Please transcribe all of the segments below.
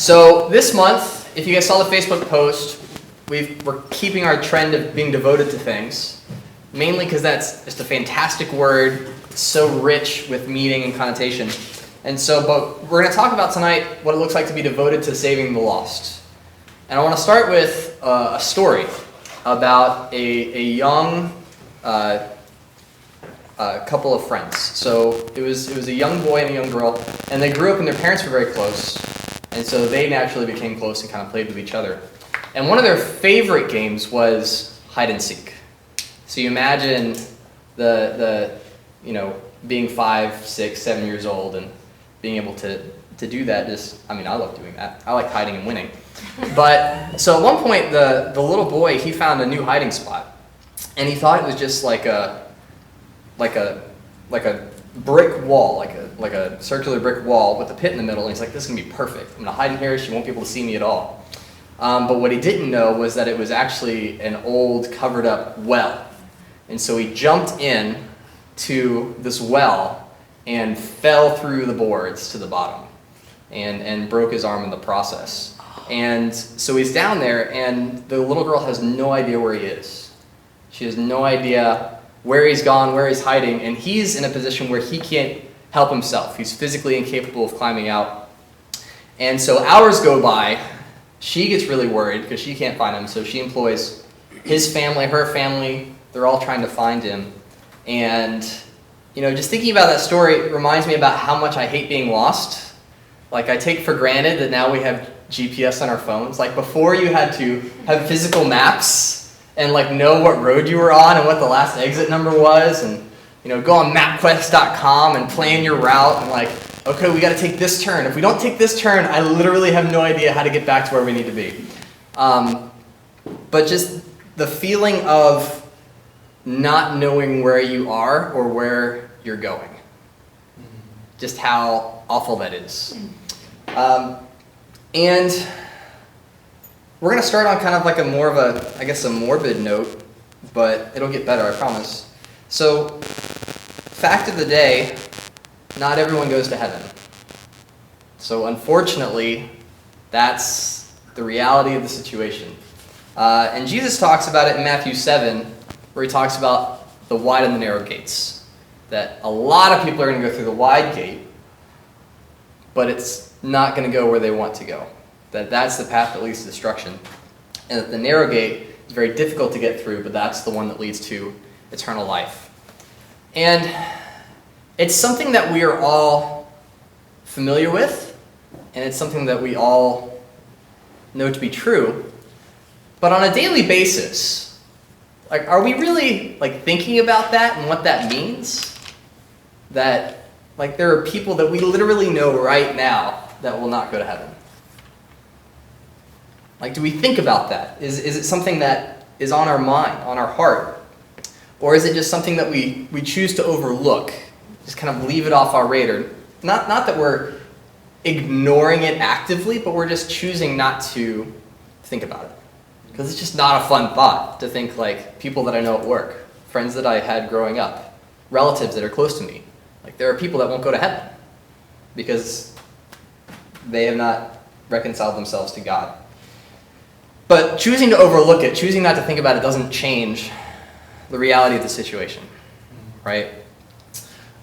So this month, if you guys saw the Facebook post, we're keeping our trend of being devoted to things, mainly because that's just a fantastic word. It's so rich with meaning and connotation. And so, but we're going to talk about tonight what it looks like to be devoted to saving the lost. And I want to start with a story about a young couple of friends. So it was a young boy and a young girl, and they grew up and their parents were very close. And so they naturally became close and kind of played with each other. And one of their favorite games was hide and seek. So you imagine the being 5, 6, 7 years old and being able to do that. I love doing that. I like hiding and winning. But so at one point the little boy, he found a new hiding spot, and he thought it was just like a brick wall, like a circular brick wall with a pit in the middle. And he's like, this is gonna be perfect. I'm gonna hide in here. She won't be able to see me at all. But what he didn't know was that it was actually an old covered up well. And so he jumped in to this well and fell through the boards to the bottom and broke his arm in the process. And so he's down there, and the little girl has no idea where he is. She has no idea where he's gone, where he's hiding, and he's in a position where he can't help himself. He's physically incapable of climbing out. And so hours go by. She gets really worried because she can't find him, so she employs his family, her family. They're all trying to find him. And just thinking about that story reminds me about how much I hate being lost. Like, I take for granted that now we have GPS on our phones. Like, before you had to have physical maps and know what road you were on and what the last exit number was, and go on mapquest.com and plan your route, and okay, we got to take this turn. If we don't take this turn, I literally have no idea how to get back to where we need to be. But just the feeling of not knowing where you are or where you're going. Just how awful that is. And we're going to start on kind of a more of a morbid note, but it'll get better, I promise. So, fact of the day, not everyone goes to heaven. So unfortunately, that's the reality of the situation. And Jesus talks about it in Matthew 7, where he talks about the wide and the narrow gates. That a lot of people are going to go through the wide gate, but it's not going to go where they want to go. That's the path that leads to destruction. And that the narrow gate is very difficult to get through, but that's the one that leads to eternal life. And it's something that we are all familiar with, and it's something that we all know to be true. But on a daily basis, are we really thinking about that and what that means? That there are people that we literally know right now that will not go to heaven. Do we think about that? Is it something that is on our mind, on our heart? Or is it just something that we choose to overlook? Just kind of leave it off our radar. Not that we're ignoring it actively, but we're just choosing not to think about it. Because it's just not a fun thought to think people that I know at work, friends that I had growing up, relatives that are close to me. There are people that won't go to heaven because they have not reconciled themselves to God. But choosing to overlook it, choosing not to think about it, doesn't change the reality of the situation, right?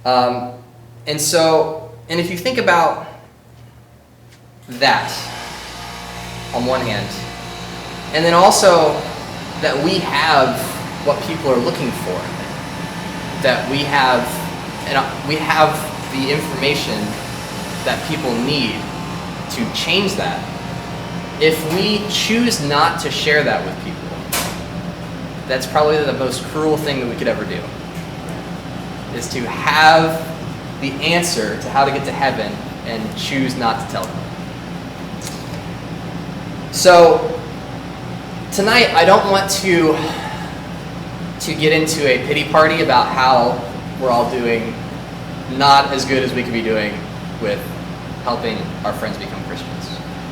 And if you think about that on one hand, and then also that we have what people are looking for, that we have the information that people need to change that. If we choose not to share that with people, that's probably the most cruel thing that we could ever do, is to have the answer to how to get to heaven and choose not to tell them. So tonight, I don't want to get into a pity party about how we're all doing not as good as we could be doing with helping our friends become Christians.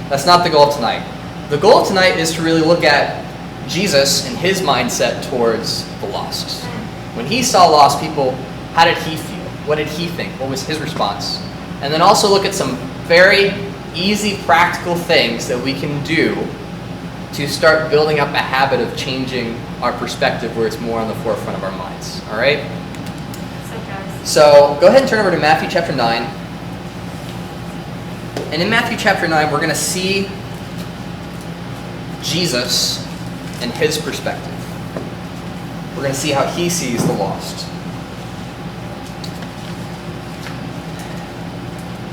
That's not the goal of tonight. The goal of tonight is to really look at Jesus and his mindset towards the lost. When he saw lost people, how did he feel? What did he think? What was his response? And then also look at some very easy, practical things that we can do to start building up a habit of changing our perspective where it's more on the forefront of our minds. All right? So go ahead and turn over to Matthew chapter 9. And in Matthew chapter 9, we're going to see Jesus and his perspective. We're going to see how he sees the lost.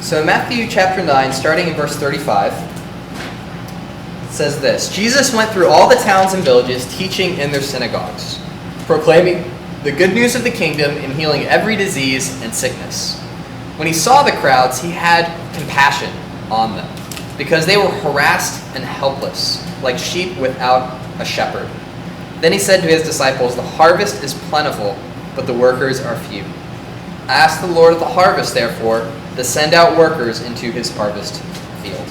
So in Matthew chapter 9, starting in verse 35, it says this: Jesus went through all the towns and villages, teaching in their synagogues, proclaiming the good news of the kingdom and healing every disease and sickness. When he saw the crowds, he had compassion on them, because they were harassed and helpless, like sheep without a shepherd. Then he said to his disciples, "The harvest is plentiful, but the workers are few. Ask the Lord of the harvest, therefore, to send out workers into his harvest field."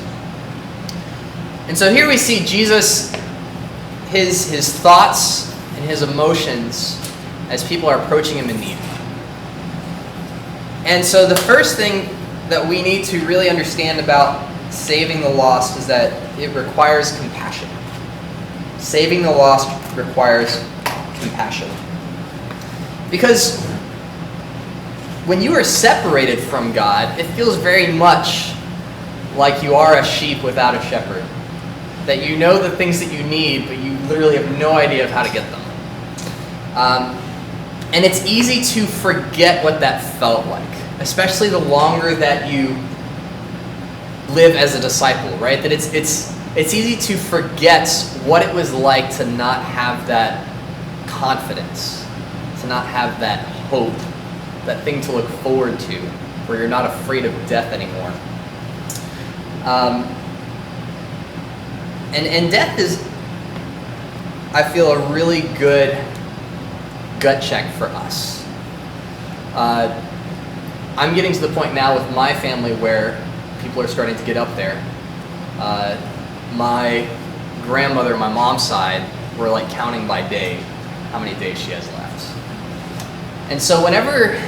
And so here we see Jesus, his thoughts and his emotions as people are approaching him in need. And so the first thing that we need to really understand about saving the lost is that it requires compassion. Saving the lost requires compassion. Because when you are separated from God, it feels very much like you are a sheep without a shepherd. That you know the things that you need, but you literally have no idea of how to get them. And it's easy to forget what that felt like, especially the longer that you live as a disciple, right? That it's easy to forget what it was like to not have that confidence, to not have that hope, that thing to look forward to, where you're not afraid of death anymore. And death is, I feel, a really good gut check for us. I'm getting to the point now with my family where people are starting to get up there. My grandmother, my mom's side, we're like counting by day how many days she has left. And so whenever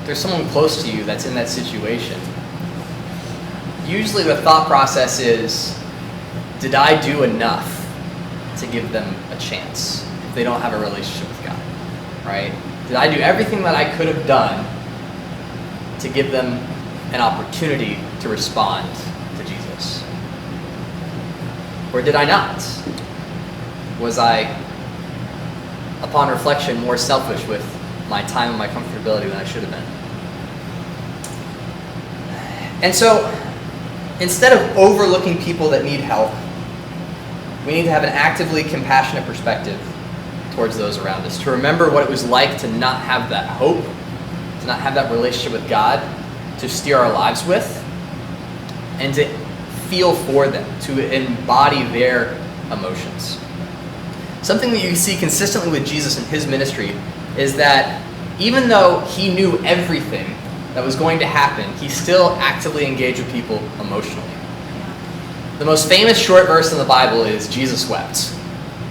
there's someone close to you that's in that situation, usually the thought process is, did I do enough to give them a chance if they don't have a relationship with God, right? Did I do everything that I could have done to give them an opportunity to respond to Jesus? Or did I not? Was I, upon reflection, more selfish with my time and my comfortability than I should have been? And so, instead of overlooking people that need help, we need to have an actively compassionate perspective towards those around us, to remember what it was like to not have that hope, to not have that relationship with God to steer our lives with, and to feel for them, to embody their emotions. Something that you see consistently with Jesus in his ministry is that even though he knew everything that was going to happen, he still actively engaged with people emotionally. The most famous short verse in the Bible is Jesus wept,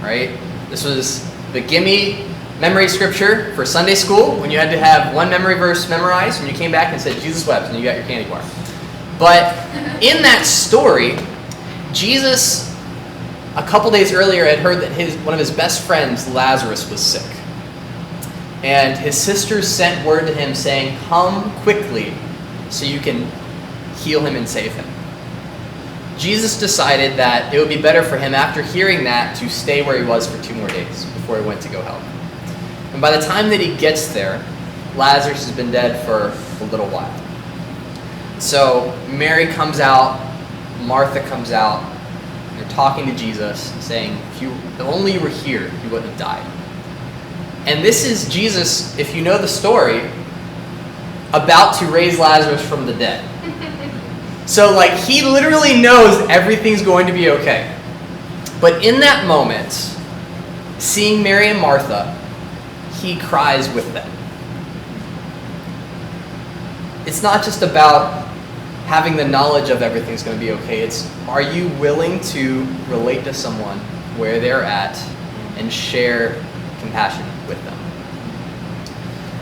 right? This was the gimme memory scripture for Sunday school when you had to have one memory verse memorized, and you came back and said Jesus wept, and you got your candy bar. But in that story, Jesus, a couple days earlier, had heard that one of his best friends, Lazarus, was sick. And his sisters sent word to him saying, "Come quickly so you can heal him and save him." Jesus decided that it would be better for him, after hearing that, to stay where he was for 2 more days before he went to go help. And by the time that he gets there, Lazarus has been dead for a little while. So Mary comes out, Martha comes out, and they're talking to Jesus, saying, if only you were here, you wouldn't have died. And this is Jesus, if you know the story, about to raise Lazarus from the dead. So like, he literally knows everything's going to be okay. But in that moment, seeing Mary and Martha, he cries with them. It's not just about having the knowledge of everything's going to be okay. It's, are you willing to relate to someone where they're at and share compassion with them?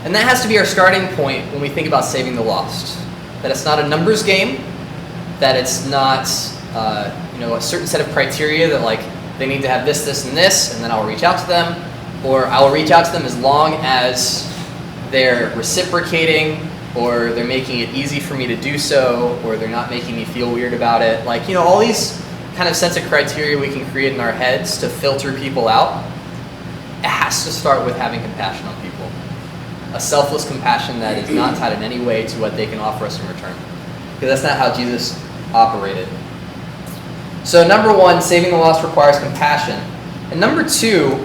And that has to be our starting point when we think about saving the lost. That it's not a numbers game. that it's not a certain set of criteria that like they need to have this, this, and this, and then I'll reach out to them, or I'll reach out to them as long as they're reciprocating, or they're making it easy for me to do so, or they're not making me feel weird about it. Like, all these kind of sets of criteria we can create in our heads to filter people out. It has to start with having compassion on people. A selfless compassion that is not tied in any way to what they can offer us in return. Because that's not how Jesus operated. So number one, saving the lost requires compassion. And number two,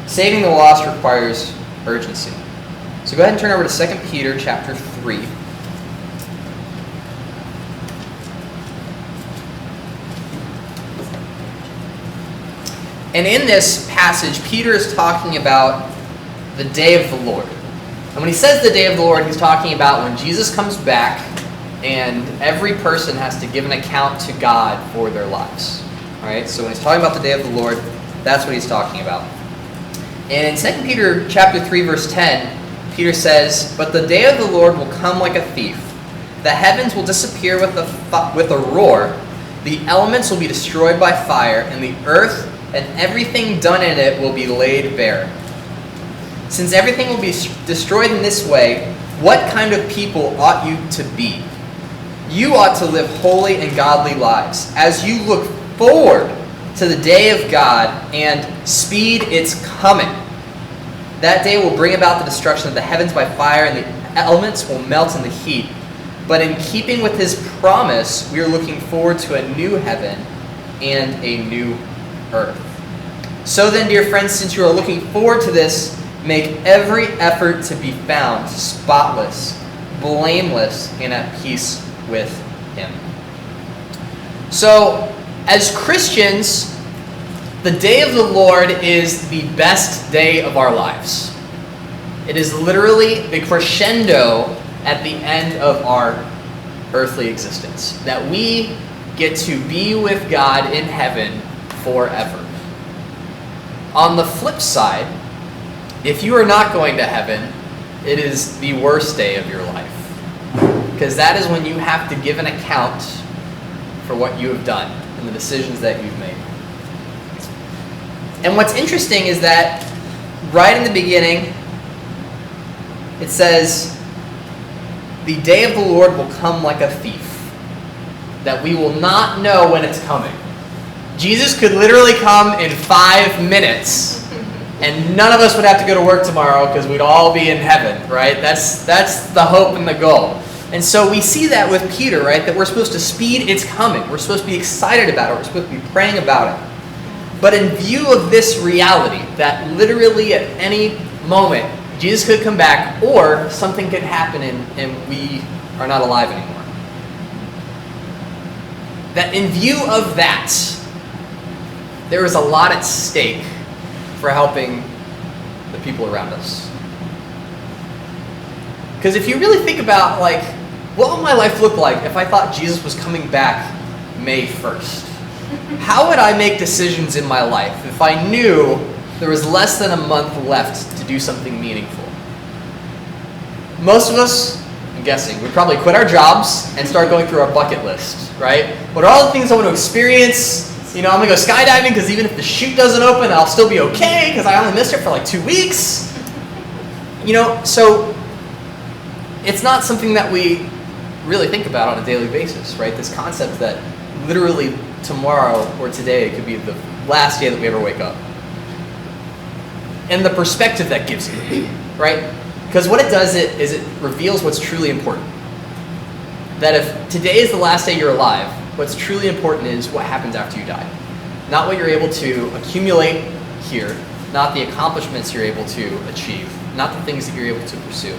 saving the lost requires urgency. So go ahead and turn over to 2 Peter chapter 3. And in this passage, Peter is talking about the day of the Lord. And when he says the day of the Lord, he's talking about when Jesus comes back and every person has to give an account to God for their lives. All right? So when he's talking about the day of the Lord, that's what he's talking about. And in 2 Peter chapter 3, verse 10, Peter says, "But the day of the Lord will come like a thief. The heavens will disappear with a roar. The elements will be destroyed by fire, and the earth and everything done in it will be laid bare. Since everything will be destroyed in this way, what kind of people ought you to be? You ought to live holy and godly lives, as you look forward to the day of God and speed its coming. That day will bring about the destruction of the heavens by fire, and the elements will melt in the heat. But in keeping with his promise, we are looking forward to a new heaven and a new earth. So then, dear friends, since you are looking forward to this, make every effort to be found spotless, blameless, and at peace with him." So, as Christians, the day of the Lord is the best day of our lives. It is literally the crescendo at the end of our earthly existence, that we get to be with God in heaven forever. On the flip side, if you are not going to heaven, it is the worst day of your life. Because that is when you have to give an account for what you have done and the decisions that you've made. And what's interesting is that right in the beginning, it says, "The day of the Lord will come like a thief," that we will not know when it's coming. Jesus could literally come in 5 minutes, and none of us would have to go to work tomorrow because we'd all be in heaven, right? That's the hope and the goal. And so we see that with Peter, right? That we're supposed to speed its coming. We're supposed to be excited about it. We're supposed to be praying about it. But in view of this reality, that literally at any moment, Jesus could come back or something could happen and we are not alive anymore. That in view of that, there is a lot at stake for helping the people around us. Because if you really think about, like, what would my life look like if I thought Jesus was coming back May 1st? How would I make decisions in my life if I knew there was less than a month left to do something meaningful? Most of us, I'm guessing, would probably quit our jobs and start going through our bucket list, right? What are all the things I want to experience? I'm going to go skydiving because even if the chute doesn't open, I'll still be okay because I only missed it for like 2 weeks. So it's not something that we really think about on a daily basis, right? This concept that literally tomorrow or today could be the last day that we ever wake up. And the perspective that gives you, right? Because what it does is it reveals what's truly important. That if today is the last day you're alive, what's truly important is what happens after you die. Not what you're able to accumulate here, not the accomplishments you're able to achieve, not the things that you're able to pursue.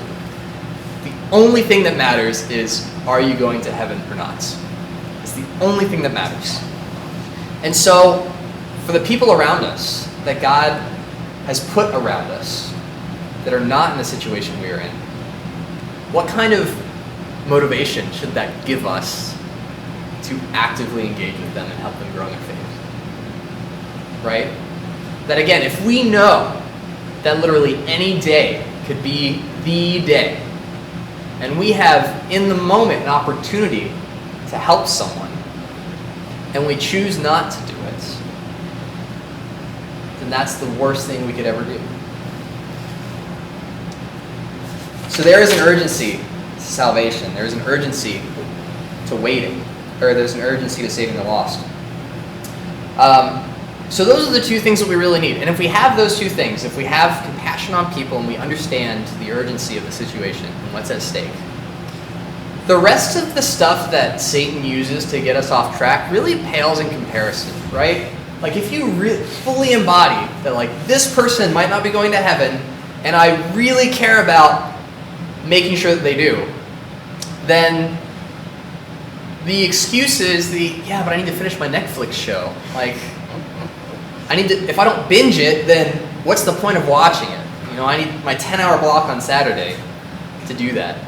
The only thing that matters is, are you going to heaven or not? It's the only thing that matters. And so, for the people around us that God has put around us that are not in the situation we are in, what kind of motivation should that give us to actively engage with them and help them grow in their faith? Right? That again, if we know that literally any day could be the day, and we have in the moment an opportunity to help someone, and we choose not to do it, then that's the worst thing we could ever do. So there is an urgency to salvation. There is an urgency to waiting, or there's an urgency to saving the lost. So those are the two things that we really need. And if we have those two things, if we have compassion on people and we understand the urgency of the situation and what's at stake, the rest of the stuff that Satan uses to get us off track really pales in comparison, right? Like if you fully embody that, like, this person might not be going to heaven, and I really care about making sure that they do, then the excuse is yeah, but I need to finish my Netflix show. Like, if I don't binge it, then what's the point of watching it? You know, I need my 10-hour block on Saturday to do that.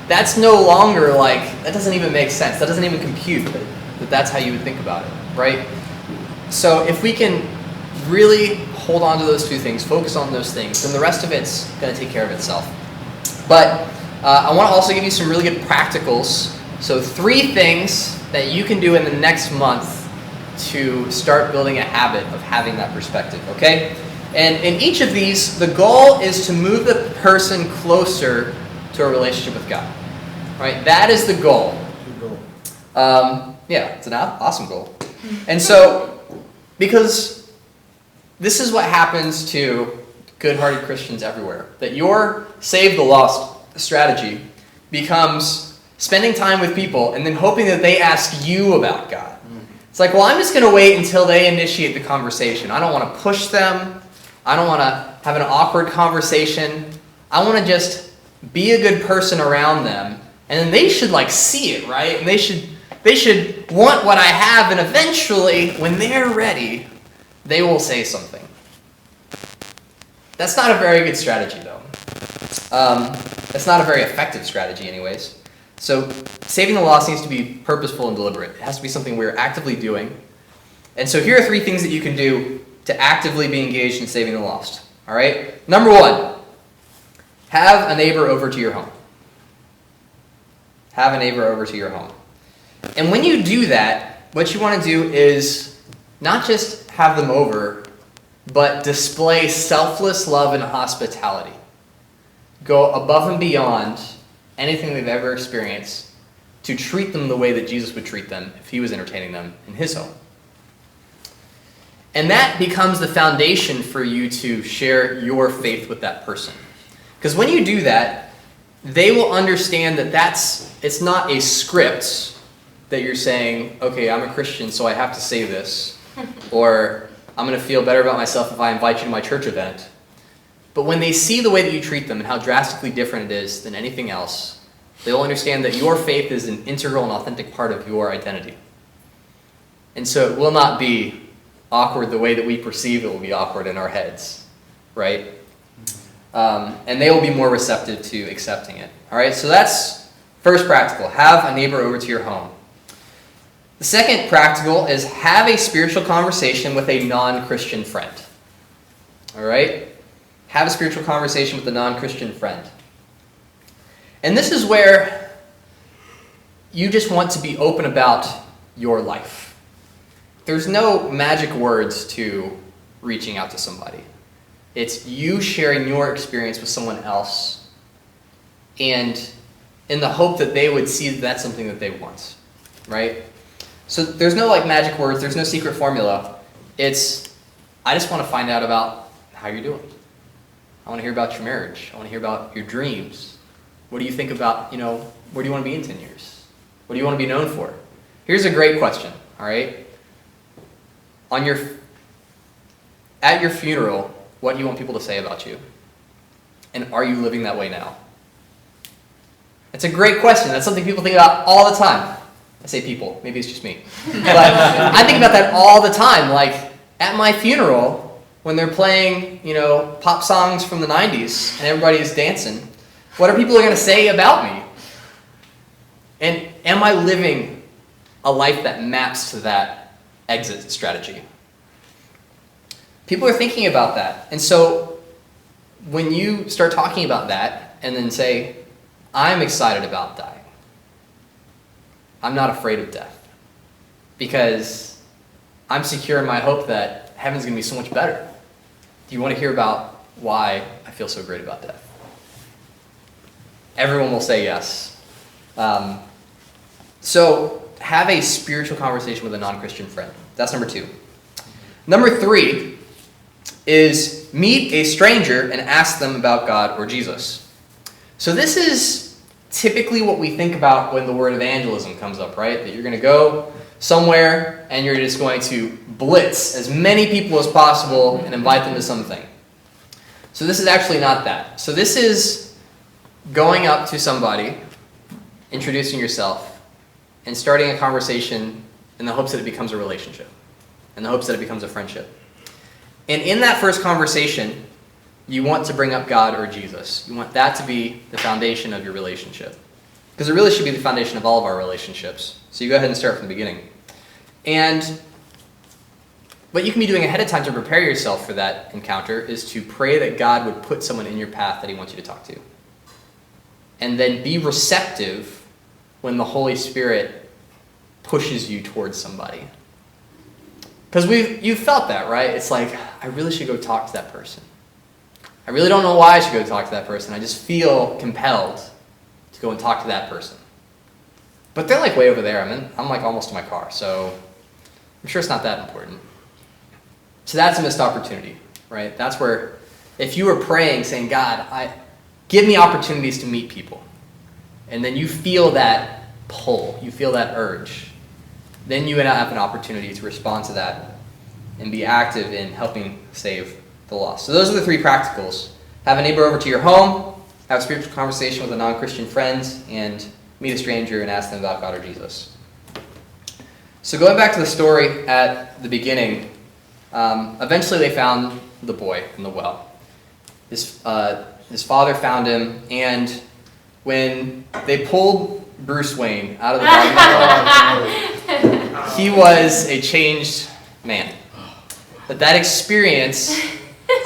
That's no longer, like, that doesn't even make sense. That doesn't even compute that that's how you would think about it, right? So if we can really hold on to those two things, focus on those things, then the rest of it's going to take care of itself. But I want to also give you some really good practicals. So 3 things that you can do in the next month to start building a habit of having that perspective, okay? And in each of these, the goal is to move the person closer to a relationship with God, right? That is the goal. Yeah, it's an awesome goal. And so, because this is what happens to good-hearted Christians everywhere, that your save the lost strategy becomes spending time with people and then hoping that they ask you about God. It's like, well, I'm just going to wait until they initiate the conversation. I don't want to push them. I don't want to have an awkward conversation. I want to just be a good person around them. And then they should, like, see it, right? And they should want what I have, and eventually, when they're ready, they will say something. That's not a very good strategy, though. That's not a very effective strategy anyways. So saving the lost needs to be purposeful and deliberate. It has to be something we're actively doing. And so here are 3 things that you can do to actively be engaged in saving the lost. All right? Number 1, have a neighbor over to your home. Have a neighbor over to your home. And when you do that, what you want to do is not just have them over, but display selfless love and hospitality. Go above and beyond anything they've ever experienced to treat them the way that Jesus would treat them if he was entertaining them in his home. And that becomes the foundation for you to share your faith with that person. Because when you do that, they will understand that it's not a script that you're saying, okay, I'm a Christian, so I have to say this, or I'm going to feel better about myself if I invite you to my church event. But when they see the way that you treat them and how drastically different it is than anything else, they'll understand that your faith is an integral and authentic part of your identity. And so it will not be awkward the way that we perceive it will be awkward in our heads, right? And they will be more receptive to accepting it. All right, so that's first practical. Have a neighbor over to your home. The second practical is have a spiritual conversation with a non-Christian friend. All right? Have a spiritual conversation with a non-Christian friend. And this is where you just want to be open about your life. There's no magic words to reaching out to somebody. It's you sharing your experience with someone else, and in the hope that they would see that that's something that they want, right? So there's no, like, magic words. There's no secret formula. It's, I just want to find out about how you're doing. I want to hear about your marriage. I want to hear about your dreams. What do you think about, where do you want to be in 10 years? What do you want to be known for? Here's a great question, all right? At your funeral, what do you want people to say about you? And are you living that way now? It's a great question. That's something people think about all the time. I say people. Maybe it's just me. But I think about that all the time. Like, at my funeral, when they're playing, pop songs from the 90s and everybody is dancing, what are people going to say about me? And am I living a life that maps to that exit strategy? People are thinking about that. And so when you start talking about that and then say, I'm excited about dying, I'm not afraid of death because I'm secure in my hope that heaven's going to be so much better. Do you want to hear about why I feel so great about death? Everyone will say yes. So have a spiritual conversation with a non-Christian friend. That's number 2. Number 3 is meet a stranger and ask them about God or Jesus. So this is typically what we think about when the word evangelism comes up, right? That you're going to go somewhere and you're just going to blitz as many people as possible and invite them to something. So this is actually not that. So this is going up to somebody, introducing yourself, and starting a conversation in the hopes that it becomes a relationship, in the hopes that it becomes a friendship. And in that first conversation, you want to bring up God or Jesus. You want that to be the foundation of your relationship. Because it really should be the foundation of all of our relationships. So you go ahead and start from the beginning. And what you can be doing ahead of time to prepare yourself for that encounter is to pray that God would put someone in your path that he wants you to talk to. And then be receptive when the Holy Spirit pushes you towards somebody. Because you've felt that, right? It's like, I really should go talk to that person. I really don't know why I should go talk to that person. I just feel compelled to go and talk to that person. But they're like way over there. I'm like almost in my car, so I'm sure it's not that important. So that's a missed opportunity, right? That's where, if you were praying, saying, God, give me opportunities to meet people, and then you feel that pull, you feel that urge, then you have an opportunity to respond to that and be active in helping save the lost. So those are the 3 practicals. Have a neighbor over to your home, have a spiritual conversation with a non-Christian friend, and meet a stranger and ask them about God or Jesus. So going back to the story at the beginning, eventually they found the boy in the well. His father found him, and when they pulled Bruce Wayne out of the bottom of the well, he was a changed man. But that experience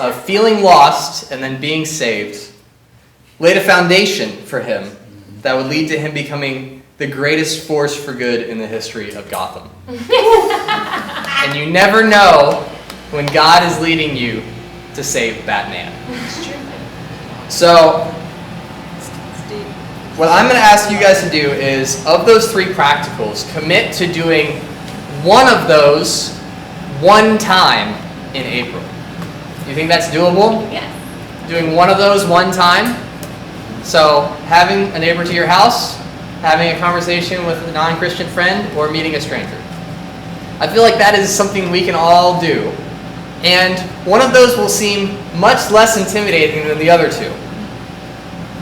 of feeling lost and then being saved laid a foundation for him that would lead to him becoming the greatest force for good in the history of Gotham. And you never know when God is leading you to save Batman. So, what I'm going to ask you guys to do is, of those 3 practicals, commit to doing one of those one time in April. Do you think that's doable? Yes. Doing one of those one time? So, having a neighbor to your house, having a conversation with a non-Christian friend, or meeting a stranger. I feel like that is something we can all do. And one of those will seem much less intimidating than the other 2.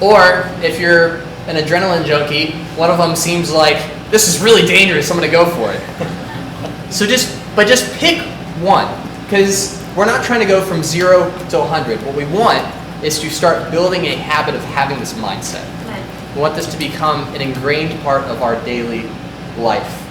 Or, if you're an adrenaline junkie, one of them seems like, this is really dangerous, I'm going to go for it. So just pick one. Because we're not trying to go from 0 to 100. What we want is to start building a habit of having this mindset. We want this to become an ingrained part of our daily life.